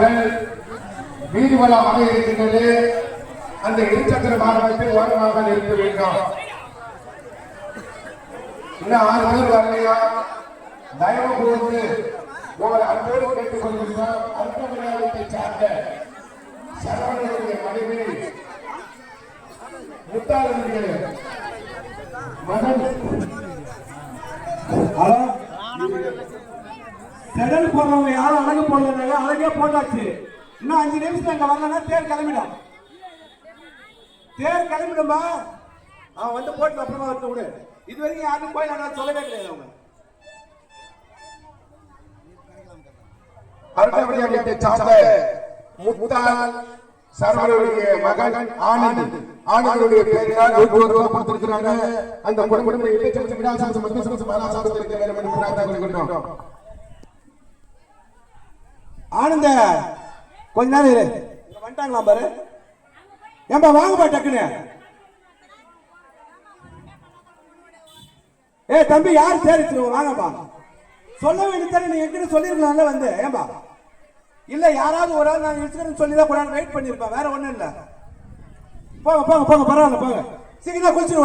வாகனங்கள் வீதிவளமாக இருக்கின்றது. அந்த இருசக்கர வாகனத்தில் ஓரமாக நிறுத்த வேண்டும். இன்னும் 6 பேர் வரலையா? தயவு கூர்ந்து உங்களை அன்போடு கேட்டுக் கொள்கின்றோம். அடுத்த விளையாட்டை சார்ந்த சரவணனுடைய மனைவி முத்தாளனுடைய மகன் செடல் போடுறவங்க யாரும் அழகு போடல, அழகே போட்டாச்சு. இன்னும் 5 நிமிஷம் அங்க வரலன்னா தேர் கிளம்பிடும். தேர் கிளம்பிடுமா? அவன் வந்து போட்டு அப்புறமா வந்து விடு. இது வரைக்கும் யாரும் போய் சொல்லவே கிடையாது. அவங்க அடுத்த விளையாட்டை சார்ந்த முத்தாள் சரவணனுடைய மகன் ஆனந்த். ஆனந்தனுடைய பேரில் 100 ரூபாய் கொடுத்திருக்கிறாங்க. அந்த குடும்ப இளைஞர்கள் விடாசாசம் மத்திய மாநாசாரத்திற்கு வேண்டும் என்று பிரார்த்தனை கொள்கிறோம். ஆனந்த கொஞ்ச நேரம் இரு. வந்துட்டாங்களா பாரு. ஏன்பா வாங்கப்பா டக்குன்னு. தம்பி யார் சரி வாங்கப்பா. சொல்ல வேண்டியதானே, நீ எங்கிட்ட சொல்லிருக்கலாம்ல வந்து. ஏன்பா இல்ல யாராவது ஒரு ஆள் நான் இன்சூரன்ஸ் சொல்லி தான் கூட வெயிட் பண்ணிருப்பேன், வேற ஒண்ணும் இல்ல. போங்க போங்க போங்க, பரவாயில்ல போங்க, சீக்கிரம் குளிச்சுட்டு